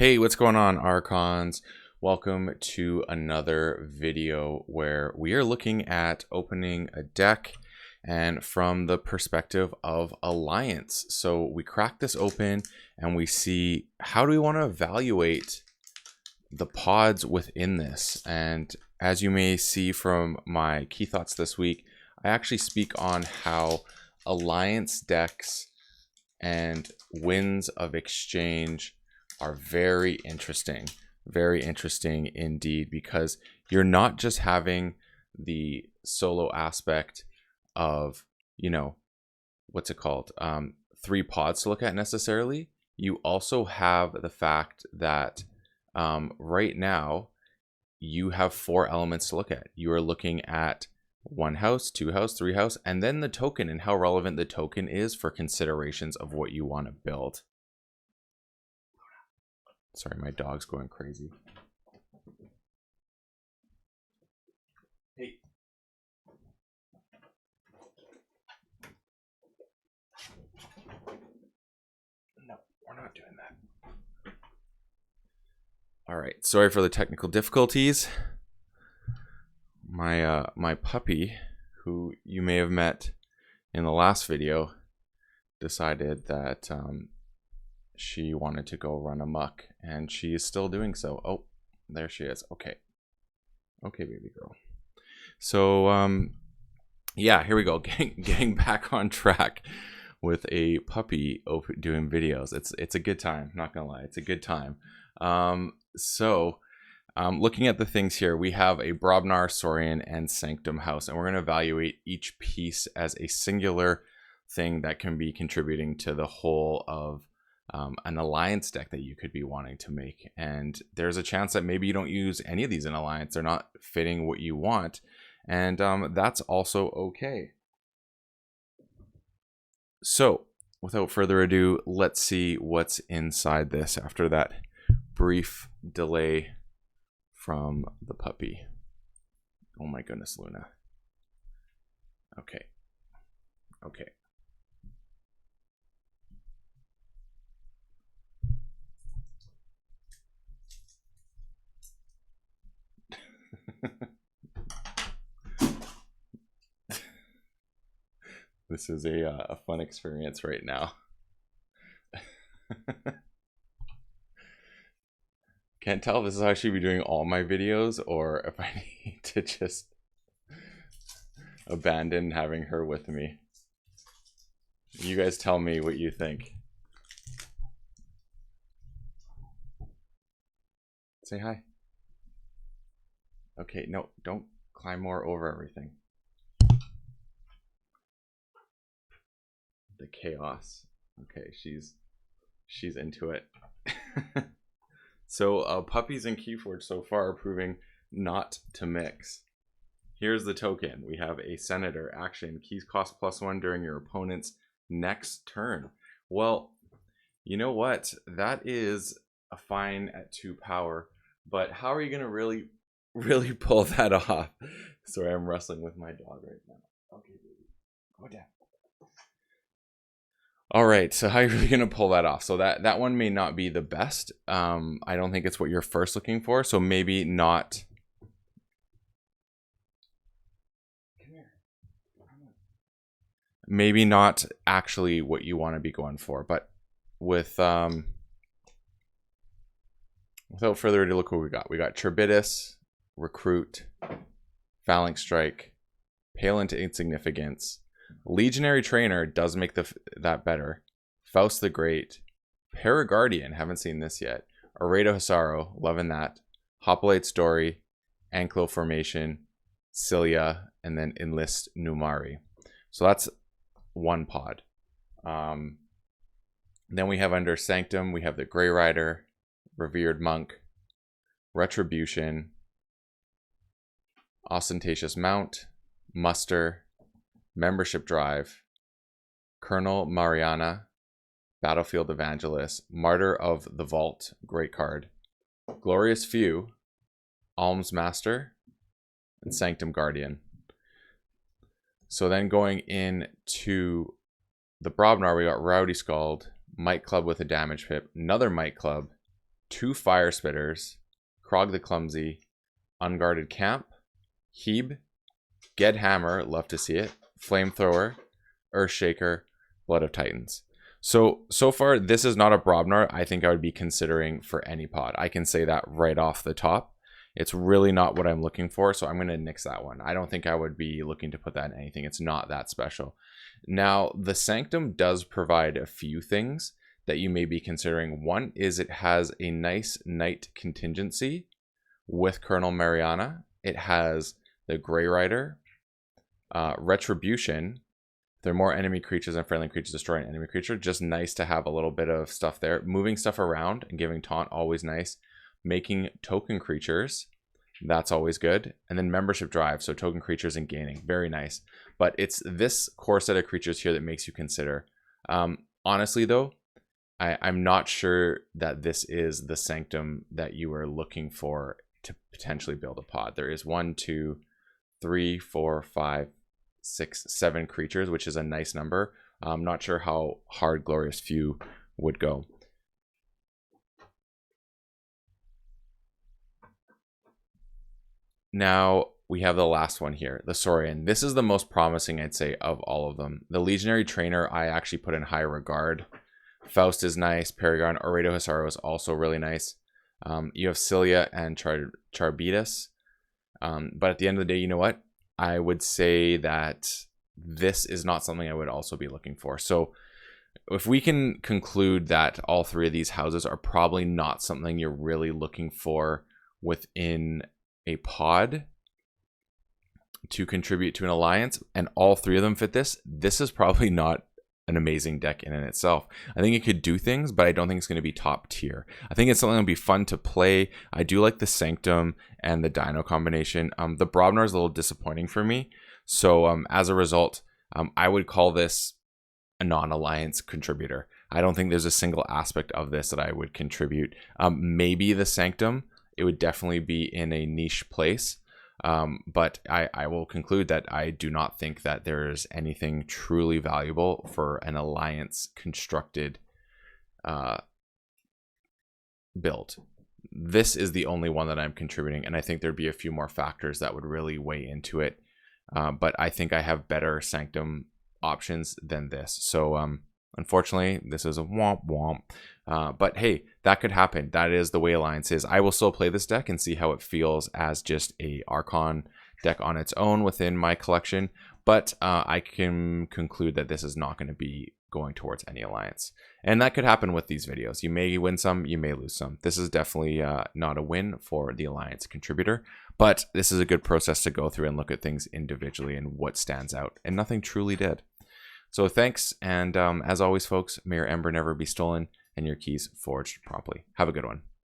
Hey, what's going on, Archons? Welcome to another video where we are looking at opening a deck and from the perspective of Alliance. So we crack this open and we see how do we want to evaluate the pods within this. And as you may see from my key thoughts this week, I actually speak on how Alliance decks and winds of exchange are very interesting indeed, because you're not just having the solo aspect of, you know, what's it called, three pods to look at necessarily. You also have the fact that right now you have four elements to look at. You are looking at one house, two house, three house, and then the token and how relevant the token is for considerations of what you want to build. Sorry, my dog's going crazy. Hey. No, we're not doing that. All right, sorry for the technical difficulties. My puppy, who you may have met in the last video, decided that she wanted to go run amok, and she is still doing so. Oh, there she is. Okay, baby girl. So yeah, here we go. Getting back on track with a puppy doing videos. It's a good time, not gonna lie, it's a good time. Looking at the things here, we have a Brobnar, Saurian, and Sanctum house, and we're going to evaluate each piece as a singular thing that can be contributing to the whole of an alliance deck that you could be wanting to make. And there's a chance that maybe you don't use any of these in alliance. They're not fitting what you want, and that's also okay. So without further ado, let's see what's inside this after that brief delay from the puppy. Oh my goodness, Luna. Okay. This is a fun experience right now. Can't tell if this is how I should be doing all my videos or if I need to just abandon having her with me. You guys tell me what you think. Say hi. Okay, no, don't climb more over everything. The chaos. Okay, she's into it. So puppies and KeyForge so far are proving not to mix. Here's the token. We have a Senator action. Keys cost +1 during your opponent's next turn. Well, you know what? That is a fine at 2 power, but how are you going to really pull that off? Sorry, I'm wrestling with my dog right now. Okay, baby. Go down. All right, so how are you really going to pull that off? So that one may not be the best. I don't think it's what you're first looking for, so maybe not. Maybe not actually what you want to be going for, but with without further ado, look what we got. We got Turbitus, Recruit, Phalanx Strike, Pale into Insignificance. Legionary Trainer does make that better. Faust the Great, Paraguardian, haven't seen this yet. Aredo Hisaro, loving that. Hoplite Story, Anklo Formation, Cilia, and then Enlist Numari. So that's one pod. Then we have under Sanctum, we have the Grey Rider, Revered Monk, Retribution, Ostentatious Mount, Muster, Membership Drive, Colonel Mariana, Battlefield Evangelist, Martyr of the Vault, great card, Glorious Few, Alms Master, and Sanctum Guardian. So then going into the Brobnar, we got Rowdy Scald, Might Club with a damage pip, another Might Club, 2 Fire Spitters, Krog the Clumsy, Unguarded Camp, Heeb, Ged Hammer, love to see it, Flamethrower, Earthshaker, Blood of Titans. So far, this is not a Brobnar I think I would be considering for any pod. I can say that right off the top. It's really not what I'm looking for, so I'm going to nix that one. I don't think I would be looking to put that in anything. It's not that special. Now, the Sanctum does provide a few things that you may be considering. One is it has a nice Knight contingency with Colonel Mariana. It has the Grey Rider, Retribution. They're more enemy creatures and friendly creatures destroy an enemy creature. Just nice to have a little bit of stuff there. Moving stuff around and giving taunt, always nice. Making token creatures, that's always good. And then membership drive, so token creatures and gaining, very nice. But it's this core set of creatures here that makes you consider. Honestly though, I'm not sure that this is the Sanctum that you are looking for to potentially build a pod. There is 1, 2, 3, 4, 5, 6, 7 creatures, which is a nice number. I'm not sure how hard Glorious Few would go. Now we have the last one here, the Saurian. This is the most promising, I'd say, of all of them. The Legionary Trainer I actually put in high regard. Faust is nice. Paragon, Oredo Hisaru is also really nice. You have Cilia and Charbitas. But at the end of the day, you know what? I would say that this is not something I would also be looking for. So if we can conclude that all 3 of these houses are probably not something you're really looking for within a pod to contribute to an alliance, and all 3 of them fit this is probably not an amazing deck in and itself. I think it could do things, but I don't think it's going to be top tier. I think it's something that'll be fun to play. I do like the Sanctum and the Dino combination. The Brobnar is a little disappointing for me. So as a result, I would call this a non-alliance contributor. I don't think there's a single aspect of this that I would contribute. Maybe the Sanctum, it would definitely be in a niche place. But I will conclude that I do not think that there is anything truly valuable for an alliance constructed build. This is the only one that I'm contributing, and I think there'd be a few more factors that would really weigh into it. But I think I have better Sanctum options than this. So unfortunately, this is a womp womp. But hey, that could happen. That is the way Alliance is. I will still play this deck and see how it feels as just a Archon deck on its own within my collection. But I can conclude that this is not going to be going towards any Alliance. And that could happen with these videos. You may win some, you may lose some. This is definitely not a win for the Alliance contributor. But this is a good process to go through and look at things individually and what stands out. And nothing truly did. So thanks, and as always, folks, may your ember never be stolen and your keys forged properly. Have a good one.